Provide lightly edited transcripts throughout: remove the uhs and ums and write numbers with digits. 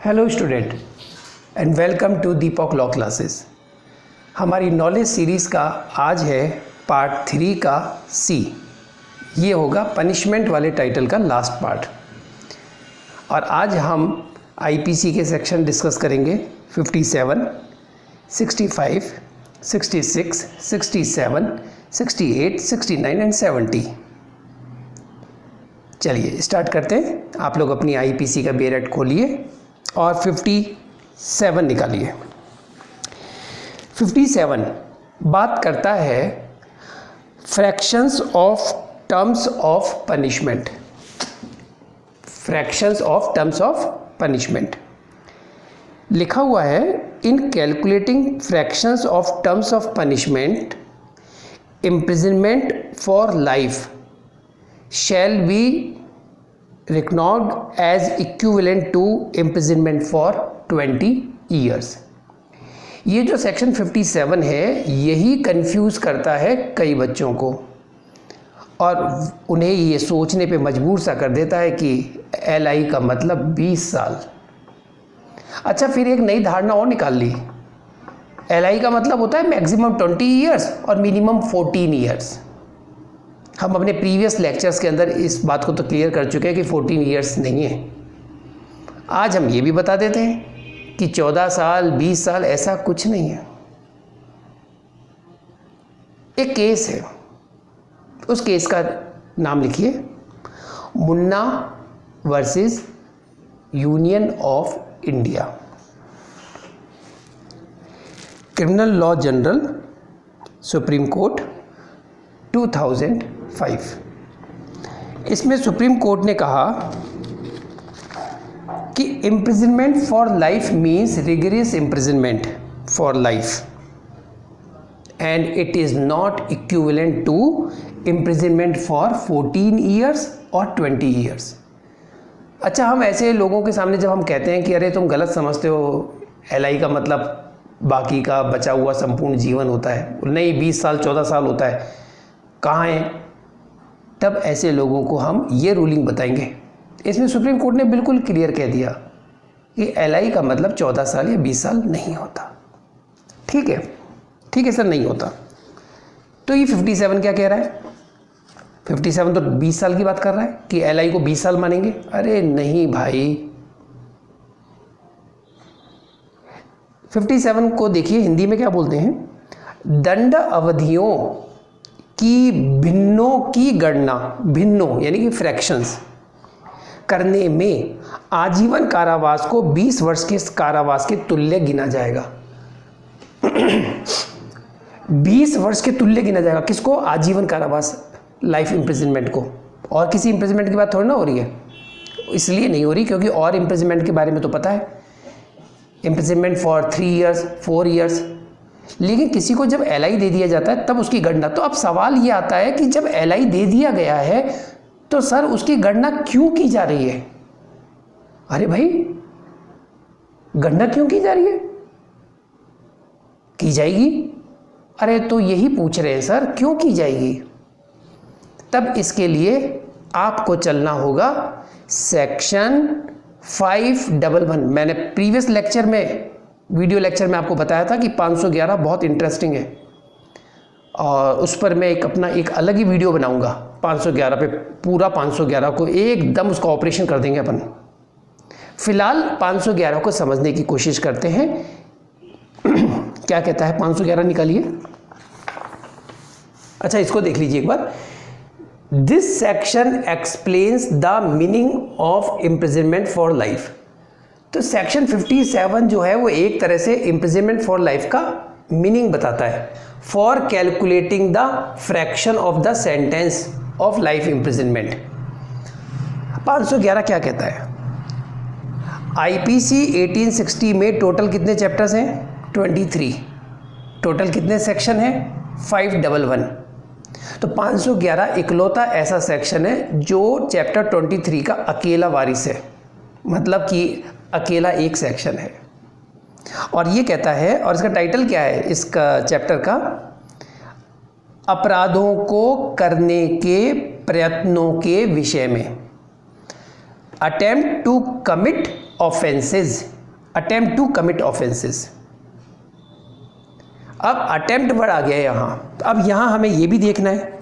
Hello student and welcome to Deepak law classes. हमारी knowledge series का आज है पार्ट 3 का सी। ये होगा पनिशमेंट वाले टाइटल का लास्ट पार्ट। और आज हम आईपीसी के सेक्शन डिस्कस करेंगे 57, 65, 66, 67, 68, 69 एंड 70। चलिए स्टार्ट करते हैं। आप लोग अपनी आईपीसी का बेरेट खोलिए और 57 निकालिए। 57 बात करता है fractions of terms of punishment. Fractions of terms of punishment लिखा हुआ है, इन calculating fractions of terms of punishment imprisonment for life shall be reckoned as equivalent to imprisonment for 20 years। ये जो सेक्शन 57 है यही कंफ्यूज करता है कई बच्चों को और उन्हें ये सोचने पे मजबूर सा कर देता है कि LI का मतलब 20 साल। अच्छा, फिर एक नई धारणा और निकाल ली। LI का मतलब होता है मैक्सिमम 20 ईयर्स और मिनिमम 14 ईयर्स। हम अपने प्रीवियस लेक्चर्स के अंदर इस बात को तो क्लियर कर चुके हैं कि 14 ईयर्स नहीं है। आज हम ये भी बता देते हैं कि 14 साल 20 साल ऐसा कुछ नहीं है। एक केस है, उस केस का नाम लिखिए, Munna versus union of India, criminal law journal, supreme court, 2005। इसमें सुप्रीम कोर्ट ने कहा कि imprisonment for life means rigorous imprisonment for life and it is not equivalent to imprisonment for 14 years और 20 ईयर्स। अच्छा, हम ऐसे लोगों के सामने जब हम कहते हैं कि अरे तुम गलत समझते हो, LI का मतलब बाकी का बचा हुआ संपूर्ण जीवन होता है, नहीं 20 साल 14 साल होता है, कहाँ है, तब ऐसे लोगों को हम ये रूलिंग बताएंगे। इसमें सुप्रीम कोर्ट ने बिल्कुल क्लियर कह दिया कि LI का मतलब 14 साल या 20 साल नहीं होता। ठीक है सर, नहीं होता। तो ये 57 क्या कह रहा है? 57 तो 20 साल की बात कर रहा है कि LI को 20 साल मानेंगे। अरे नहीं भाई, 57 को देखिए हिंदी में क्या बोलते हैं, दंड अवधियों की भिन्नों की गणना, भिन्नों यानी कि फ्रैक्शंस करने में आजीवन कारावास को 20 वर्ष के कारावास के तुल्य गिना जाएगा। 20 वर्ष के तुल्य गिना जाएगा किसको? आजीवन कारावास, लाइफ इम्प्रिजनमेंट को। और किसी इम्प्रिजनमेंट की बात थोड़ी ना हो रही है, इसलिए नहीं हो रही क्योंकि और इम्प्रिजनमेंट के बारे में तो पता है, इम्प्रिजनमेंट फॉर 3 ईयर्स 4 ईयर्स। लेकिन किसी को जब LI दे दिया जाता है तब उसकी गणना। तो अब सवाल ये आता है कि जब LI दे दिया गया है तो सर उसकी गणना क्यों की जा रही है? अरे भाई, गणना क्यों की जा रही है? की जाएगी। अरे तो यही पूछ रहे हैं सर, क्यों की जाएगी? तब इसके लिए आपको चलना होगा सेक्शन 511। मैंने प्रीवियस लेक्चर में, वीडियो लेक्चर में आपको बताया था कि 511 बहुत इंटरेस्टिंग है और उस पर मैं अपना एक अलग ही वीडियो बनाऊंगा 511 पे। पूरा 511 को एकदम उसका ऑपरेशन कर देंगे अपन। फिलहाल 511 को समझने की कोशिश करते हैं। क्या कहता है 511? निकालिए। अच्छा, इसको देख लीजिए एक बार। This section explains the meaning of imprisonment for life. तो सेक्शन 57 जो है वो एक तरह से इम्प्रिजनमेंट फॉर लाइफ का मीनिंग बताता है। For calculating the fraction of the sentence of life imprisonment. 511 क्या कहता है? आईपीसी 1860 में टोटल कितने चैप्टर्स हैं? 23। टोटल कितने सेक्शन हैं? 511। तो 511 इकलौता ऐसा सेक्शन है जो चैप्टर 23 का अकेला वारिस है, मतलब कि अकेला एक सेक्शन है। और ये कहता है, और इसका टाइटल क्या है इसका चैप्टर का? अपराधों को करने के प्रयत्नों के विषय में। Attempt to commit offences, attempt to commit offences. अब अटेम्प्ट वर्ड आ गया यहाँ, तो अब यहाँ हमें ये भी देखना है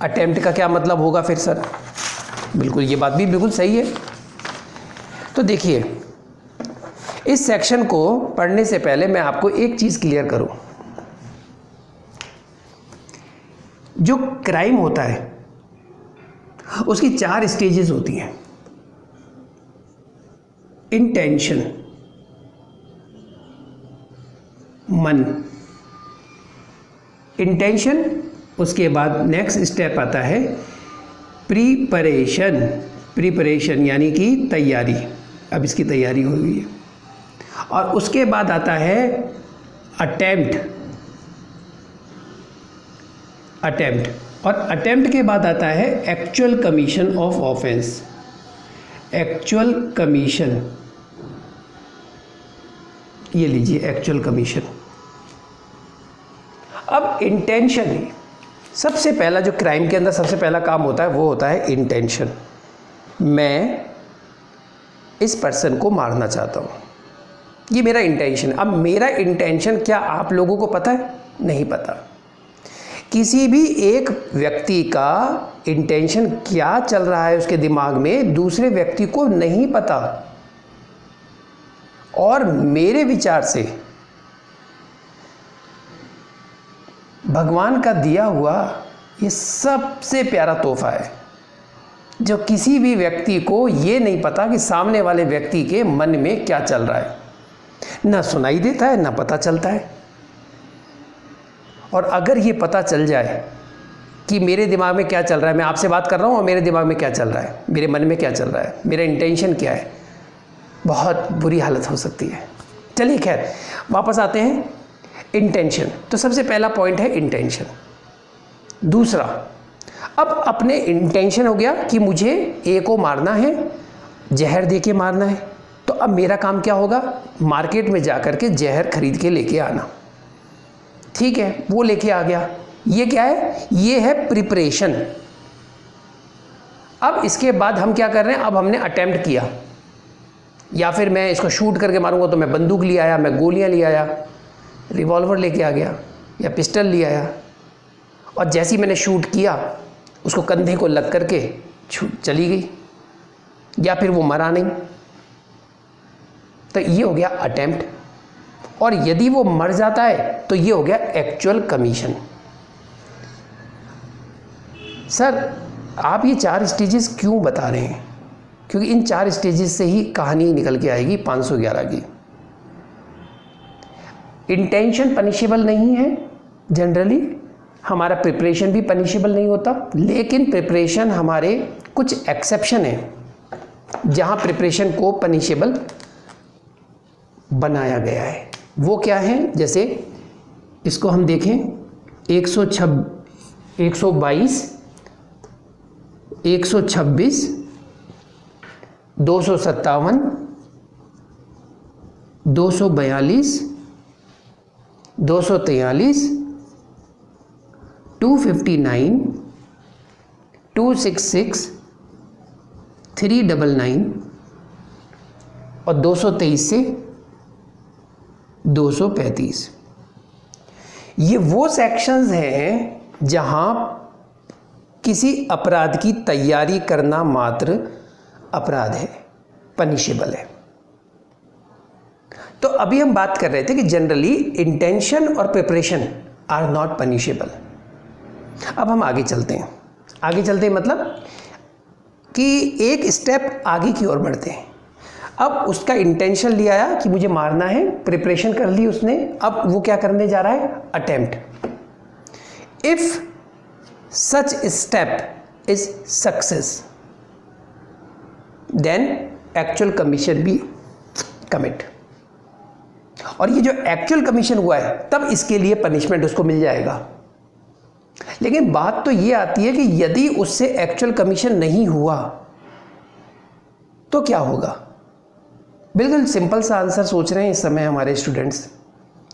अटेम्प्ट का क्या मतलब होगा फिर सर। बिल्कुल, ये बात भी बिल्कुल सही है। तो देखिए, इस सेक्शन को पढ़ने से पहले मैं आपको एक चीज़ क्लियर करूं। जो क्राइम होता है उसकी 4 स्टेजेस होती हैं। इंटेंशन, मन, इंटेंशन, उसके बाद नेक्स्ट स्टेप आता है प्रिपरेशन, प्रिपरेशन यानी कि तैयारी, अब इसकी तैयारी हो गई है। और उसके बाद आता है अटेम्प्ट, अटेम्प्ट, और अटेम्प्ट के बाद आता है actual commission of offence, actual commission, ये लीजिए एक्चुअल कमीशन। अब इंटेंशन, सबसे पहला जो क्राइम के अंदर सबसे पहला काम होता है वो होता है इंटेंशन। मैं इस पर्सन को मारना चाहता हूँ, ये मेरा इंटेंशन। अब मेरा इंटेंशन क्या आप लोगों को पता है? नहीं पता। किसी भी एक व्यक्ति का इंटेंशन क्या चल रहा है उसके दिमाग में दूसरे व्यक्ति को नहीं पता। और मेरे विचार से भगवान का दिया हुआ ये सबसे प्यारा तोहफा है, जो किसी भी व्यक्ति को ये नहीं पता कि सामने वाले व्यक्ति के मन में क्या चल रहा है, ना सुनाई देता है ना पता चलता है। और अगर ये पता चल जाए कि मेरे दिमाग में क्या चल रहा है, मैं आपसे बात कर रहा हूँ और मेरे दिमाग में क्या चल रहा है, मेरे मन में क्या चल रहा है, मेरा इंटेंशन क्या है, बहुत बुरी हालत हो सकती है। चलिए खैर वापस आते हैं इंटेंशन। तो सबसे पहला पॉइंट है इंटेंशन। दूसरा, अब अपने इंटेंशन हो गया कि मुझे ए को मारना है, जहर दे के मारना है। तो अब मेरा काम क्या होगा? मार्केट में जा कर के जहर खरीद के लेके आना। ठीक है, वो लेके आ गया। ये क्या है? ये है प्रिपरेशन। अब इसके बाद हम क्या कर रहे हैं? अब हमने अटेम्प्ट किया, या फिर मैं इसको शूट करके मारूंगा तो मैं बंदूक ले आया, मैं गोलियां ले आया, रिवॉल्वर लेके आ गया या पिस्टल ले आया, और जैसे ही मैंने शूट किया उसको कंधे को लग करके चली गई, या फिर वो मरा नहीं। तो ये हो गया अटेम्प्ट। और यदि वो मर जाता है तो ये हो गया एक्चुअल कमीशन। सर आप ये 4 स्टेजेस क्यों बता रहे हैं? क्योंकि इन 4 स्टेजेस से ही कहानी निकल के आएगी 511 की। इंटेंशन पनिशेबल नहीं है जनरली, हमारा प्रिपरेशन भी पनिशेबल नहीं होता, लेकिन प्रिपरेशन हमारे कुछ एक्सेप्शन है जहां प्रिपरेशन को पनिशेबल बनाया गया है। वो क्या है? जैसे इसको हम देखें 122, 126, 257, 242, 243, 259, 266, 399 और 223 से 235। ये वो सेक्शंस हैं जहां किसी अपराध की तैयारी करना मात्र अपराध है, पनिशेबल है। तो अभी हम बात कर रहे थे कि जनरली इंटेंशन और प्रिपरेशन आर नॉट पनिशेबल। अब हम आगे चलते हैं। आगे चलते हैं मतलब कि एक स्टेप आगे की ओर बढ़ते हैं। अब उसका इंटेंशन लिया आया कि मुझे मारना है, प्रिपरेशन कर ली उसने, अब वो क्या करने जा रहा है? Attempt. If such step is success then actual commission भी कमिट। और ये जो एक्चुअल कमीशन हुआ है तब इसके लिए पनिशमेंट उसको मिल जाएगा। लेकिन बात तो ये आती है कि यदि उससे एक्चुअल कमीशन नहीं हुआ तो क्या होगा? बिल्कुल सिंपल सा आंसर सोच रहे हैं इस समय हमारे स्टूडेंट्स।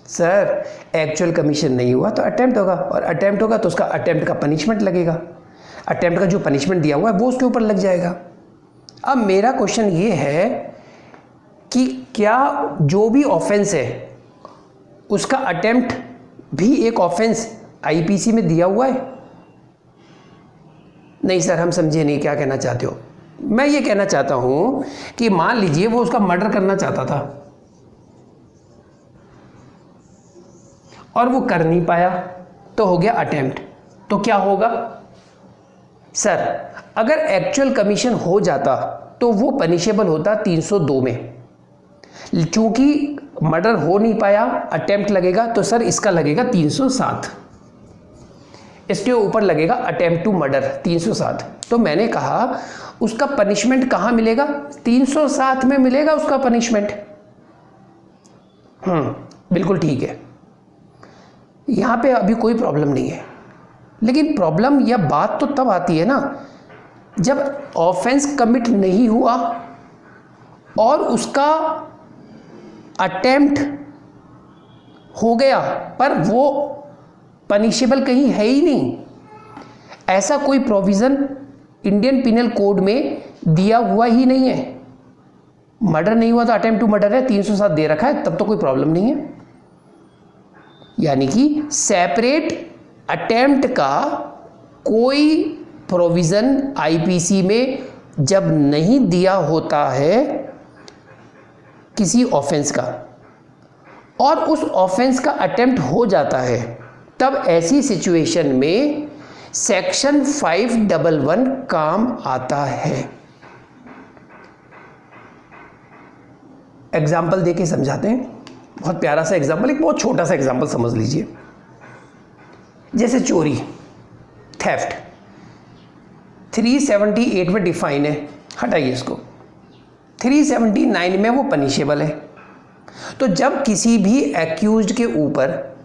सर एक्चुअल कमीशन नहीं हुआ तो अटेम्प्ट होगा, और अटेम्प्ट होगा तो उसका अटेम्प्ट का पनिशमेंट लगेगा। अटेम्प्ट का जो पनिशमेंट दिया हुआ है वो उसके ऊपर लग जाएगा। अब मेरा क्वेश्चन ये है कि क्या जो भी ऑफेंस है उसका अटेम्प्ट भी एक ऑफेंस आईपीसी में दिया हुआ है? नहीं सर, हम समझे नहीं क्या कहना चाहते हो। मैं ये कहना चाहता हूं कि मान लीजिए वो उसका मर्डर करना चाहता था और वो कर नहीं पाया, तो हो गया अटेम्प्ट। तो क्या होगा सर? अगर एक्चुअल कमीशन हो जाता तो वो पनिशेबल होता 302 में, चूंकि मर्डर हो नहीं पाया, अटेम्प्ट लगेगा, तो सर इसका लगेगा 307, इसके ऊपर लगेगा अटेम्प्ट टू मर्डर 307। तो मैंने कहा उसका पनिशमेंट कहाँ मिलेगा? 307 में मिलेगा उसका पनिशमेंट। बिल्कुल ठीक है, यहाँ पे अभी कोई प्रॉब्लम नहीं है। लेकिन प्रॉब्लम या बात तो तब आती है ना जब ऑफेंस कमिट नहीं हुआ और उसका अटेम्प्ट हो गया पर वो पनिशेबल कहीं है ही नहीं। ऐसा कोई प्रोविज़न इंडियन पिनल कोड में दिया हुआ ही नहीं है। मर्डर नहीं हुआ तो अटेम्प्ट टू मर्डर है, 307 दे रखा है, तब तो कोई प्रॉब्लम नहीं है। यानी कि सेपरेट अटेम्प्ट का कोई प्रोविज़न आईपीसी में जब नहीं दिया होता है किसी ऑफेंस का और उस ऑफेंस का अटेम्प्ट हो जाता है, तब ऐसी सिचुएशन में सेक्शन 511 काम आता है। एग्जाम्पल देके समझाते हैं, बहुत प्यारा सा एग्जाम्पल, एक बहुत छोटा सा एग्जाम्पल समझ लीजिए। जैसे चोरी, थेफ्ट 378 में डिफाइन है, हटाइए इसको, 379 में वो पनिशेबल है। तो जब किसी भी एक्यूज्ड के ऊपर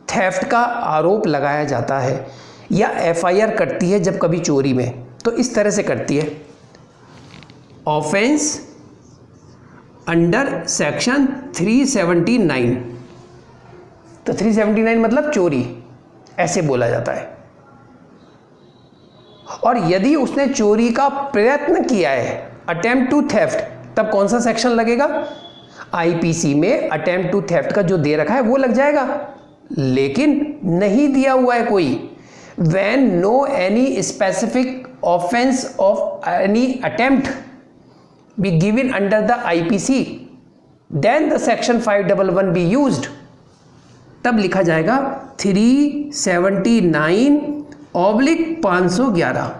थेफ्ट का आरोप लगाया जाता है या एफआईआर कटती है जब कभी चोरी में, तो इस तरह से कटती है, ऑफेंस अंडर सेक्शन 379। तो 379 मतलब चोरी, ऐसे बोला जाता है। और यदि उसने चोरी का प्रयत्न किया है, अटेम्प्ट टू थेफ्ट, तब कौन सा सेक्शन लगेगा? आईपीसी में अटेम्प्ट टू थेफ्ट का जो दे रखा है वो लग जाएगा। लेकिन नहीं दिया हुआ है कोई। When no any specific offence of any attempt be given under the IPC, then the section 511 be used. तब लिखा जाएगा 379/511,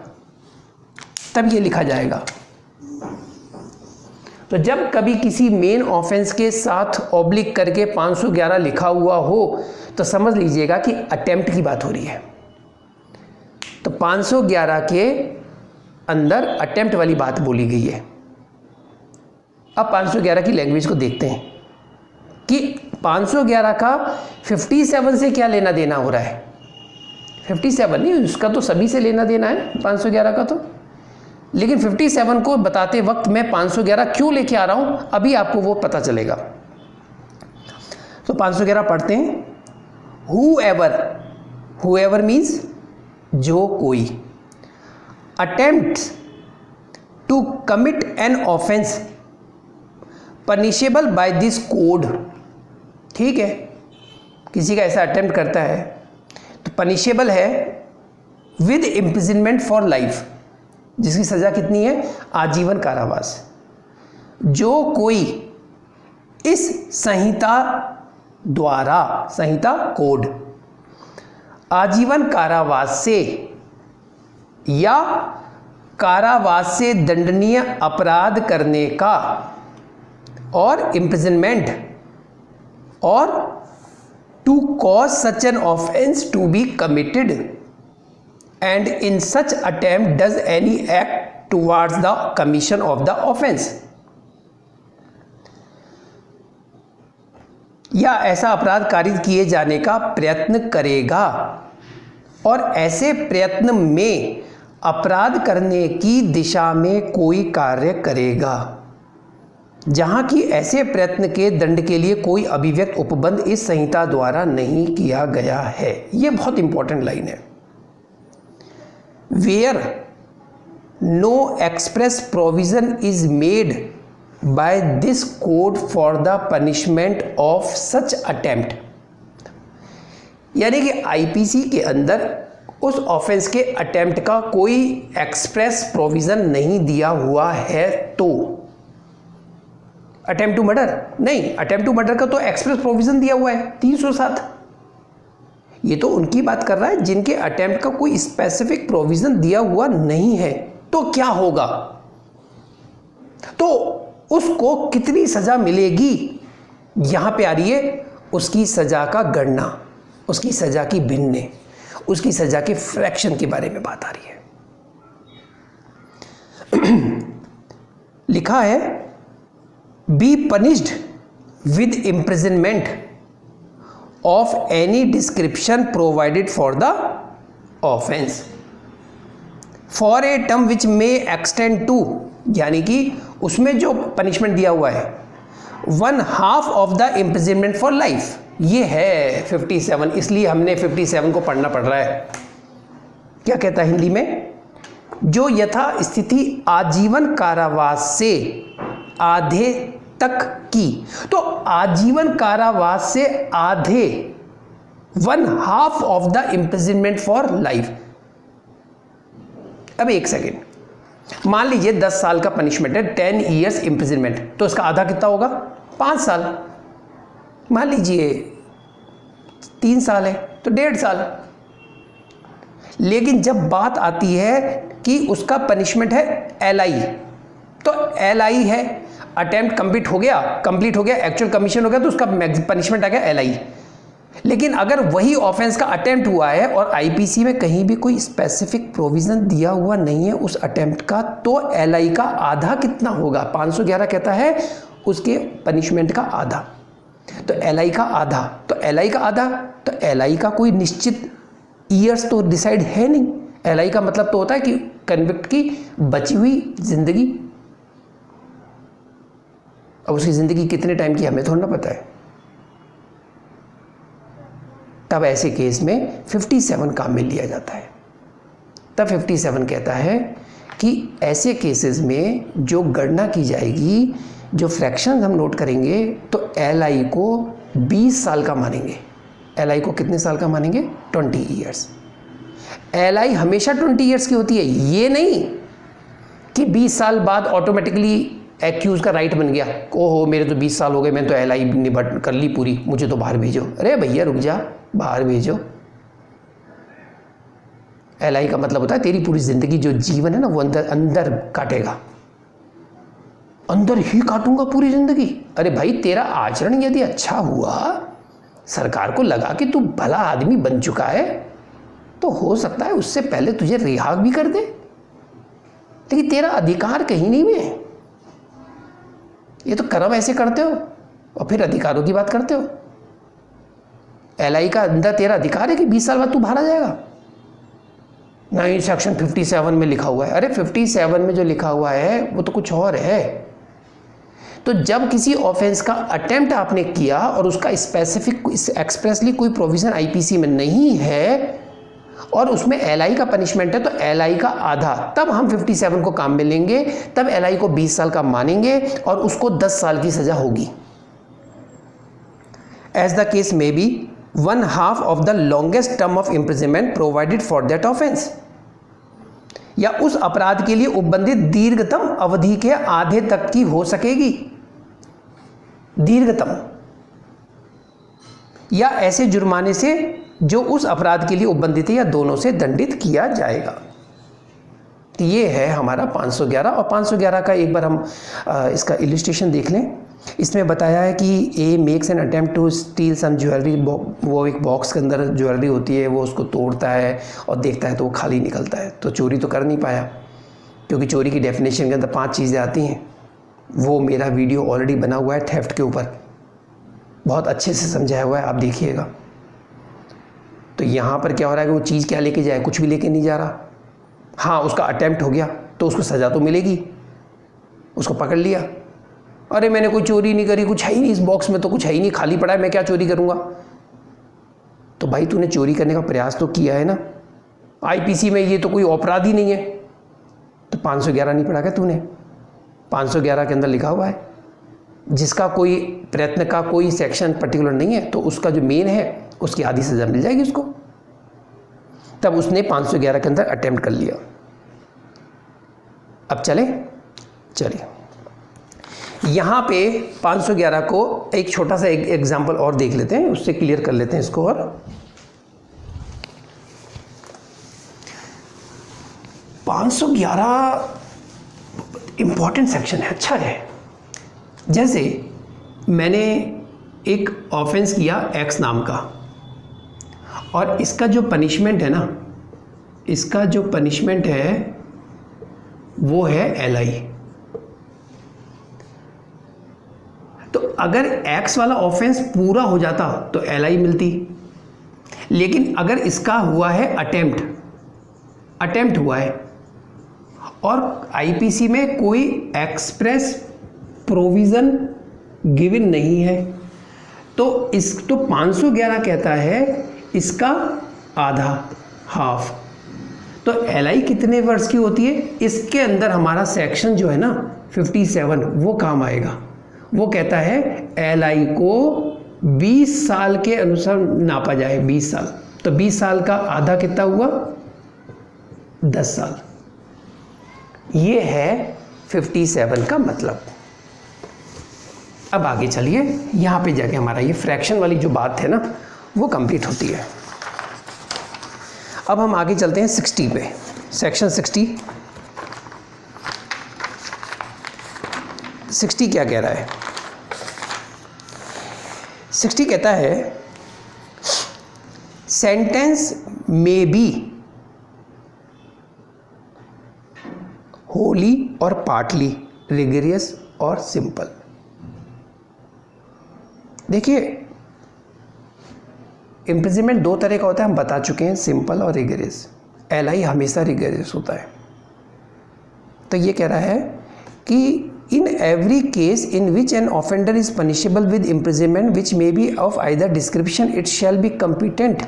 तब ये लिखा जाएगा। तो जब कभी किसी मेन ऑफेंस के साथ ऑब्लिक करके 511 लिखा हुआ हो तो समझ लीजिएगा कि अटेम्प्ट की बात हो रही है। तो 511 के अंदर अटेम्प्ट वाली बात बोली गई है। अब 511 की लैंग्वेज को देखते हैं कि 511 का 57 से क्या लेना देना हो रहा है। 57 नहीं, उसका तो सभी से लेना देना है 511 का तो। लेकिन 57 को बताते वक्त मैं 511 क्यों लेके आ रहा हूं, अभी आपको वो पता चलेगा। तो 511 पढ़ते हैं। whoever मीन्स जो कोई, attempts to commit an offence punishable by this code. ठीक है, किसी का ऐसा अटेम्प्ट करता है तो पनिशेबल है विद इम्प्रिजनमेंट फॉर लाइफ, जिसकी सजा कितनी है? आजीवन कारावास। जो कोई इस संहिता द्वारा, संहिता कोड, आजीवन कारावास से या कारावास से दंडनीय अपराध करने का और इम्प्रिजनमेंट और to cause such an offence to be committed and in such attempt does any act towards the commission of the offense, या ऐसा अपराध कारित किए जाने का प्रयत्न करेगा और ऐसे प्रयत्न में अपराध करने की दिशा में कोई कार्य करेगा, जहां की ऐसे प्रयत्न के दंड के लिए कोई अभिव्यक्त उपबंध इस संहिता द्वारा नहीं किया गया है। यह बहुत इंपॉर्टेंट लाइन है। Where no express provision is made by this code for the punishment of such attempt. यानी कि आईपीसी के अंदर उस ऑफेंस के अटेम्प्ट का कोई एक्सप्रेस प्रोविजन नहीं दिया हुआ है। तो अटेम्प्ट टू मर्डर नहीं, अटेम्प्ट टू मर्डर का तो एक्सप्रेस प्रोविजन दिया हुआ है 307। ये तो उनकी बात कर रहा है जिनके अटेम्प्ट का कोई स्पेसिफिक प्रोविजन दिया हुआ नहीं है। तो क्या होगा, तो उसको कितनी सजा मिलेगी, यहां पे आ रही है उसकी सजा का गणना, उसकी सजा की भिन्ने, उसकी सजा के फ्रैक्शन के बारे में बात आ रही है। लिखा है be punished with imprisonment of any description provided for the offence for a term which may extend to, यानी कि उसमें जो पनिशमेंट दिया हुआ है 1/2 of the imprisonment for life. ये है 57, इसलिए हमने 57 को पढ़ना पड़ रहा है। क्या कहता है हिंदी में, जो यथा स्थिति आजीवन कारावास से आधे तक की। तो आजीवन कारावास से आधे 1/2 of the imprisonment for life. अब एक सेकेंड, मान लीजिए 10 साल का पनिशमेंट है, 10 ईयर्स इम्प्रिजनमेंट, तो इसका आधा कितना होगा 5 साल। मान लीजिए 3 साल है तो 1.5 साल। लेकिन जब बात आती है कि उसका पनिशमेंट है एलआई, तो एलआई है अटेम्प्ट कंप्लीट हो गया, एक्चुअल कमीशन हो गया, तो उसका पनिशमेंट आ गया एलआई। लेकिन अगर वही ऑफेंस का अटेम्प्ट हुआ है और आईपीसी में कहीं भी कोई स्पेसिफिक प्रोविजन दिया हुआ नहीं है उस अटेम्प्ट का, तो एलआई का आधा कितना होगा, 511 कहता है उसके पनिशमेंट का आधा। तो एलआई का आधा, तो एलआई का आधा, तो एलआई का कोई निश्चित ईयर्स तो डिसाइड है नहीं। एलआई का मतलब तो होता है कि कन्विक्ट की बची हुई जिंदगी। अब उसकी जिंदगी कितने टाइम की हमें थोड़ा ना पता है। तब ऐसे केस में 57 काम में लिया जाता है। तब 57 कहता है कि ऐसे केसेस में जो गणना की जाएगी, जो फ्रैक्शन हम नोट करेंगे, तो एलआई को 20 साल का मानेंगे। एलआई को कितने साल का मानेंगे, 20 ईयर्स। एलआई हमेशा 20 ईयर्स की होती है, ये नहीं कि 20 साल बाद ऑटोमेटिकली एक्यूज का राइट बन गया, ओहो मेरे तो 20 साल हो गए, मैंने तो एलआई निबट कर ली पूरी, मुझे तो बाहर भेजो। अरे भैया रुक जा, बाहर भेजो। एलआई का मतलब होता है तेरी पूरी जिंदगी जो जीवन है ना वो अंदर अंदर काटेगा, अंदर ही काटूंगा पूरी जिंदगी। अरे भाई तेरा आचरण यदि अच्छा हुआ, सरकार को लगा कि तू भला आदमी बन चुका है, तो हो सकता है उससे पहले तुझे रिहा भी कर दे। लेकिन तेरा अधिकार कहीं नहीं है। ये तो कर्म ऐसे करते हो और फिर अधिकारों की बात करते हो। एलआई का अंदर तेरा अधिकार है कि 20 साल बाद तू बाहर आ जाएगा। नहीं, सेक्शन 57 में लिखा हुआ है। अरे 57 में जो लिखा हुआ है वो तो कुछ और है। तो जब किसी ऑफेंस का अटेम्प्ट आपने किया और उसका स्पेसिफिक एक्सप्रेसली कोई प्रोविजन आईपीसी में नहीं है और उसमें एलआई का पनिशमेंट है, तो एलआई का आधा, तब हम 57 को काम में लेंगे, तब एलआई को 20 साल का मानेंगे और उसको 10 साल की सजा होगी। As the case may be 1/2 of the longest term of imprisonment provided for that offence, या उस अपराध के लिए उपबंधित दीर्घतम अवधि के आधे तक की हो सकेगी। दीर्घतम, या ऐसे जुर्माने से जो उस अपराध के लिए उपबंधित है या दोनों से दंडित किया जाएगा। ये है हमारा 511। और 511 का एक बार हम इसका इलिस्ट्रेशन देख लें। इसमें बताया है कि A makes an attempt to steal some jewellery. वो एक बॉक्स के अंदर ज्वेलरी होती है, वो उसको तोड़ता है और देखता है तो वो खाली निकलता है। तो चोरी तो कर नहीं पाया, क्योंकि चोरी की डेफिनेशन के अंदर 5 चीज़ें आती हैं। वो मेरा वीडियो ऑलरेडी बना हुआ है थेफ्ट के ऊपर, बहुत अच्छे से समझाया हुआ है, आप देखिएगा। तो यहाँ पर क्या हो रहा है कि वो चीज़ क्या लेके जाए, कुछ भी लेके नहीं जा रहा। हाँ, उसका अटेम्प्ट हो गया तो उसको सज़ा तो मिलेगी। उसको पकड़ लिया, अरे मैंने कोई चोरी नहीं करी, कुछ है ही नहीं इस बॉक्स में, तो कुछ है ही नहीं, खाली पड़ा है, मैं क्या चोरी करूँगा। तो भाई तूने चोरी करने का प्रयास तो किया है ना। आईपीसी में ये तो कोई अपराध ही नहीं है, तो 511 नहीं पढ़ा क्या तूने? 511 के अंदर लिखा हुआ है, जिसका कोई प्रयत्न का कोई सेक्शन पर्टिकुलर नहीं है तो उसका जो मेन है उसकी आधी सजा मिल जाएगी उसको। तब उसने 511 के अंदर अटेम्प्ट कर लिया। अब चलिए यहाँ पे 511 को एक छोटा सा एक एग्जाम्पल और देख लेते हैं, उससे क्लियर कर लेते हैं इसको। और 511 इंपॉर्टेंट सेक्शन है, अच्छा है। जैसे मैंने एक ऑफेंस किया एक्स नाम का, और इसका जो पनिशमेंट है ना, इसका जो पनिशमेंट है वो है LI। तो अगर एक्स वाला ऑफेंस पूरा हो जाता तो LI मिलती, लेकिन अगर इसका हुआ है अटेम्प्ट हुआ है और IPC में कोई एक्सप्रेस प्रोविज़न गिवन नहीं है, तो 511 कहता है इसका आधा, हाफ। तो LI कितने वर्ष की होती है? इसके अंदर हमारा सेक्शन जो है ना 57 वो काम आएगा। वो कहता है LI को 20 साल के अनुसार नापा जाए, 20 साल। तो 20 साल का आधा कितना हुआ? 10 साल। ये है 57 का मतलब। अब आगे चलिए, यहाँ पे जाके हमारा ये फ्रैक्शन वाली जो बात है ना वो कंप्लीट होती है। अब हम आगे चलते हैं 60 पे, सेक्शन 60 क्या कह रहा है? 60 कहता है सेंटेंस में बी होली और पार्टली, रिगरियस और सिंपल। देखिए इम्प्रिजनमेंट दो तरह का होता है, हम बता चुके हैं, सिंपल और रिगरियस। LI हमेशा रिगरियस होता है। तो ये कह रहा है कि इन every case in which N offender is punishable with imprisonment which may be of either description, it shall be competent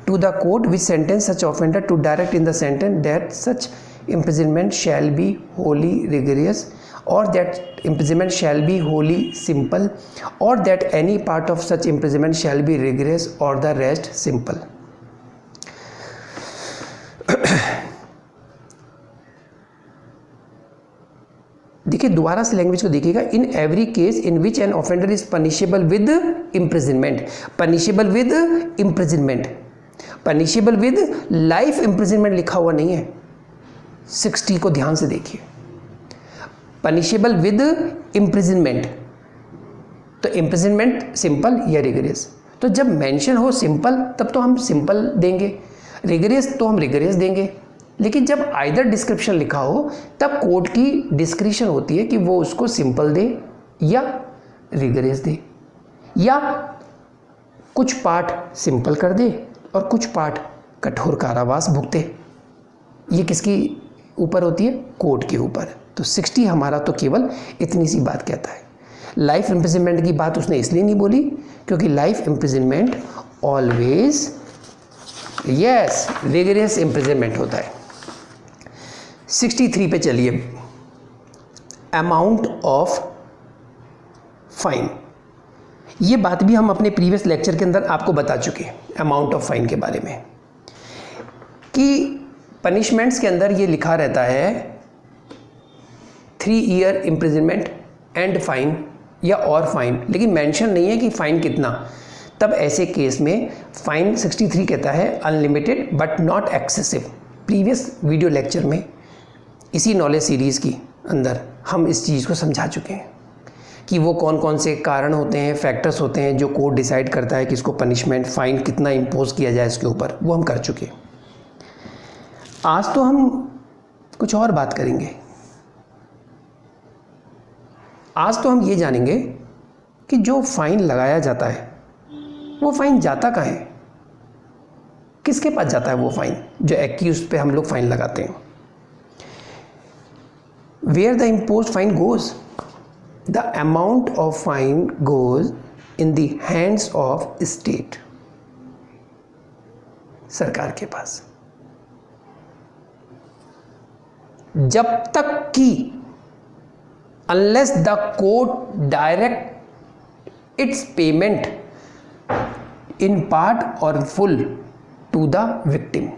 to the court which sentence such offender to direct in the sentence that such imprisonment shall be wholly rigorous, or that imprisonment shall be wholly simple, or that any part of such imprisonment shall be rigorous or the rest simple. देखिए दोबारा से language को देखिएगा। इन every case in which N offender is punishable with imprisonment, punishable with imprisonment, punishable with life imprisonment लिखा हुआ नहीं है। 60 को ध्यान से देखिए, पनिशेबल विद इम्प्रिजनमेंट। तो इम्प्रिजनमेंट सिंपल या रिगरियस। तो जब मेंशन हो सिंपल तब तो हम सिंपल देंगे, रिगरियस तो हम रिगरियस देंगे। लेकिन जब आइदर डिस्क्रिप्शन लिखा हो तब कोर्ट की डिस्क्रिप्शन होती है कि वो उसको सिंपल दे या रिगरियस दे, या कुछ पार्ट सिंपल कर दे और कुछ पार्ट कठोर कारावास भुगते। ये किसकी ऊपर होती है? कोर्ट के ऊपर। तो 60 हमारा तो केवल इतनी सी बात कहता है। लाइफ इम्प्रिजनमेंट की बात उसने इसलिए नहीं बोली क्योंकि life imprisonment always is rigorous imprisonment होता है। 63 पे चलिए, अमाउंट ऑफ फाइन। ये बात भी हम अपने प्रीवियस लेक्चर के अंदर आपको बता चुके हैं अमाउंट ऑफ फाइन के बारे में, कि पनिशमेंट्स के अंदर ये लिखा रहता है 3 ईयर इम्प्रिजनमेंट एंड फाइन या और फाइन, लेकिन मेंशन नहीं है कि फ़ाइन कितना। तब ऐसे केस में फ़ाइन 63 कहता है unlimited but not excessive. Previous video lecture में इसी नॉलेज सीरीज़ की अंदर हम इस चीज़ को समझा चुके हैं कि वो कौन कौन से कारण होते हैं, फैक्टर्स होते हैं जो कोर्ट डिसाइड करता है कि इसको पनिशमेंट फ़ाइन कितना इम्पोज किया जाए इसके ऊपर, वो हम कर चुके हैं। आज तो हम कुछ और बात करेंगे। आज तो हम ये जानेंगे कि जो फ़ाइन लगाया जाता है वो फ़ाइन जाता कहाँ है, किसके पास जाता है वो फ़ाइन जो एक्यूज़ पे हम लोग फ़ाइन लगाते हैं। Where the imposed fine goes, the amount of fine goes in the hands of state, सरकार के पास। जब तक कि unless the court direct its payment in part or full to the victim.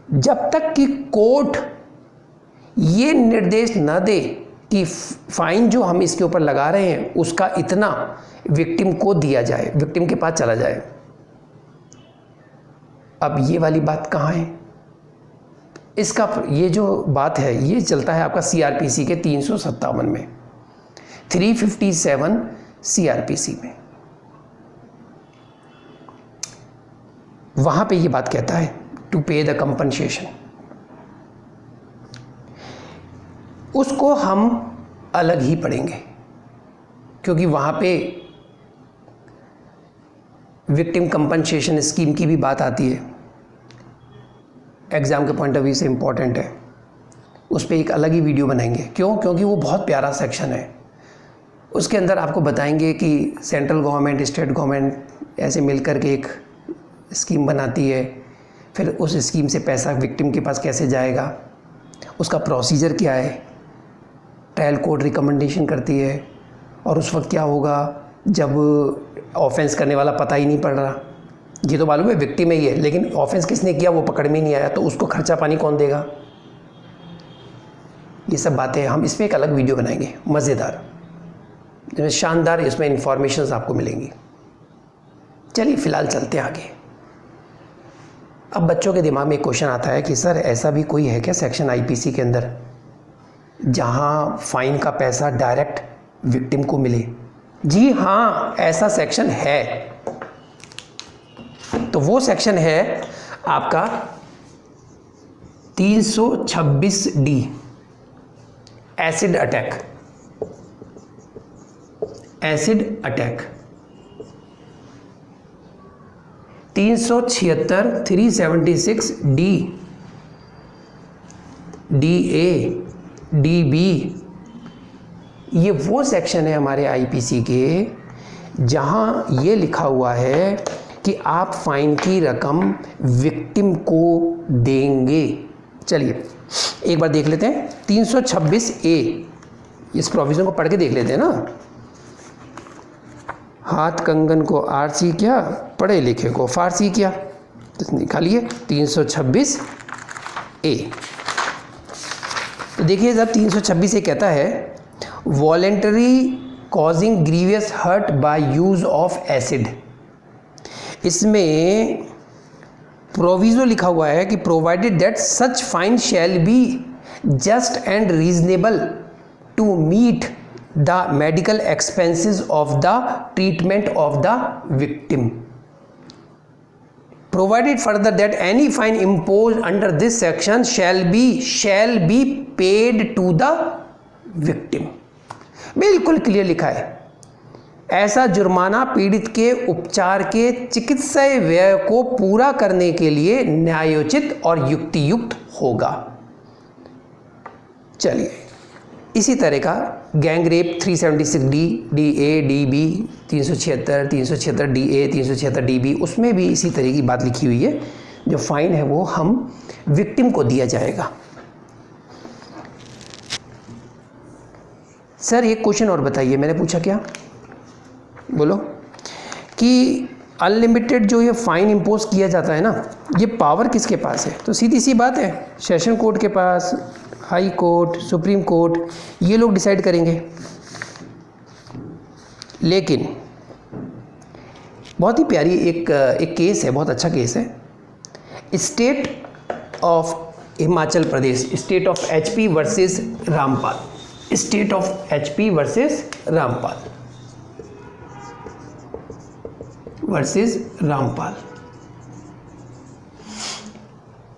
जब तक कि कोर्ट ये निर्देश न दे कि फाइन जो हम इसके ऊपर लगा रहे हैं उसका इतना विक्टिम को दिया जाए, विक्टिम के पास चला जाए। अब ये वाली बात कहाँ है? इसका ये जो बात है ये चलता है आपका CRPC के 357 में, 357 CRPC में। वहां पे ये बात कहता है टू पे द कंपनसेशन। उसको हम अलग ही पढ़ेंगे क्योंकि वहां पे विक्टिम कंपनसेशन स्कीम की भी बात आती है, एग्ज़ाम के पॉइंट ऑफ व्यू से इम्पॉर्टेंट है। उस पर एक अलग ही वीडियो बनाएंगे। क्यों? क्योंकि वो बहुत प्यारा सेक्शन है। उसके अंदर आपको बताएंगे कि सेंट्रल गवर्नमेंट, स्टेट गवर्नमेंट ऐसे मिलकर के एक स्कीम बनाती है, फिर उस स्कीम से पैसा विक्टिम के पास कैसे जाएगा, उसका प्रोसीजर क्या है, ट्रायल कोर्ट रिकमेंडेशन करती है, और उस वक्त क्या होगा जब ऑफेंस करने वाला पता ही नहीं पड़ रहा। ये तो मालूम है विक्टिम ही है, लेकिन ऑफेंस किसने किया वो पकड़ में नहीं आया, तो उसको खर्चा पानी कौन देगा? ये सब बातें हम इस पर एक अलग वीडियो बनाएंगे, मज़ेदार, जिसमें शानदार इसमें इंफॉर्मेशन आपको मिलेंगी। चलिए फ़िलहाल चलते हैं आगे। अब बच्चों के दिमाग में एक क्वेश्चन आता है कि सर ऐसा भी कोई है क्या सेक्शन IPC के अंदर जहां फाइन का पैसा डायरेक्ट विक्टिम को मिले? जी हाँ, ऐसा सेक्शन है। तो वो सेक्शन है आपका 326D, acid attack. Acid attack 376, 376D, DA, DB, ये वो सेक्शन है हमारे IPC के जहां ये लिखा हुआ है कि आप फाइन की रकम विक्टिम को देंगे। चलिए एक बार देख लेते हैं 326A, इस प्रोविज़न को पढ़ के देख लेते हैं ना। हाथ कंगन को आरसी किया, पढ़े लिखे को फारसी किया, तो निकालिए 326A। तो देखिए जब 326A कहता है voluntary causing grievous hurt by use of acid, इसमें प्रोविजो लिखा हुआ है कि provided that such fine shall be just and reasonable to meet the medical expenses of the treatment of the victim. Provided further that any fine imposed under this section shall be paid to the victim। बिल्कुल clear लिखा है, ऐसा जुर्माना पीड़ित के उपचार के चिकित्सीय व्यय को पूरा करने के लिए न्यायोचित और युक्तियुक्त होगा। चलिए इसी तरह का gang rape 376D, DA, DB, 376, 376DA, 376DB, उसमें भी इसी तरह की बात लिखी हुई है। जो फाइन है वो हम विक्टिम को दिया जाएगा। सर एक क्वेश्चन और बताइए, मैंने पूछा क्या? बोलो कि अनलिमिटेड जो ये फाइन इम्पोज किया जाता है ना, ये पावर किसके पास है? तो सीधी सी बात है, सेशन कोर्ट के पास, हाई कोर्ट, सुप्रीम कोर्ट, ये लोग डिसाइड करेंगे। लेकिन बहुत ही प्यारी एक केस है, बहुत अच्छा केस है, state of Himachal Pradesh, state of HP versus Rampal, state of HP versus Rampal, versus Rampal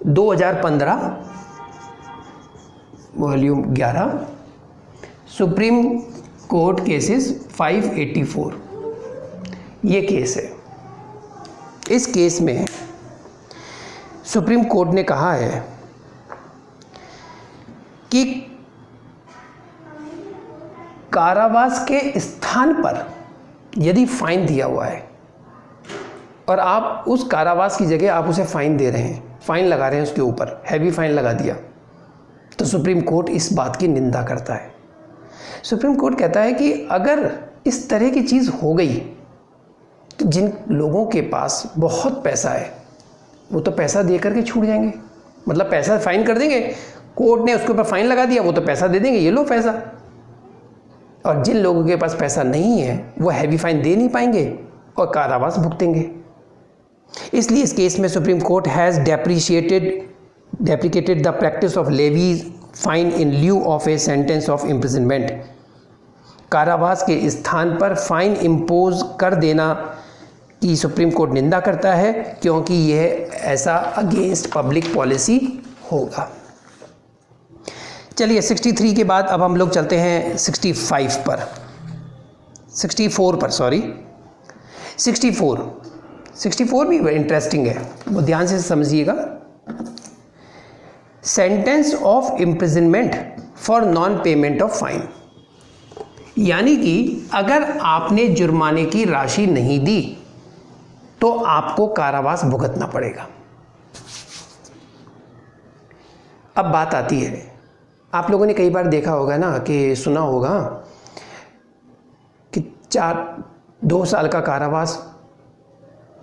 2015, volume 11, supreme Court cases 584, ये केस है। इस केस में सुप्रीम कोर्ट ने कहा है कि कारावास के स्थान पर यदि फाइन दिया हुआ है और आप उस कारावास की जगह आप उसे फाइन दे रहे हैं, फाइन लगा रहे हैं उसके ऊपर, हैवी फाइन लगा दिया, तो सुप्रीम कोर्ट इस बात की निंदा करता है। सुप्रीम कोर्ट कहता है कि अगर इस तरह की चीज़ हो गई तो जिन लोगों के पास बहुत पैसा है वो तो पैसा दे करके छूट जाएंगे, मतलब पैसा फाइन कर देंगे, कोर्ट ने उसके ऊपर फाइन लगा दिया, वो तो पैसा दे देंगे, ये लो पैसा। और जिन लोगों के पास पैसा नहीं है वो हैवी फाइन दे नहीं पाएंगे और कारावास भुगतेंगे। इसलिए इस केस में Supreme Court has deprecated the practice of levy fine in lieu of a sentence of imprisonment. कारावास के स्थान पर फाइन इम्पोज कर देना की सुप्रीम कोर्ट निंदा करता है, क्योंकि यह ऐसा अगेंस्ट पब्लिक पॉलिसी होगा। चलिए 63 के बाद अब हम लोग चलते हैं 64 पर 64 भी इंटरेस्टिंग है, वो ध्यान से समझिएगा। Sentence of imprisonment for non payment of fine, यानी कि अगर आपने जुर्माने की राशि नहीं दी तो आपको कारावास भुगतना पड़ेगा। अब बात आती है, आप लोगों ने कई बार देखा होगा ना कि सुना होगा कि 2 साल का कारावास,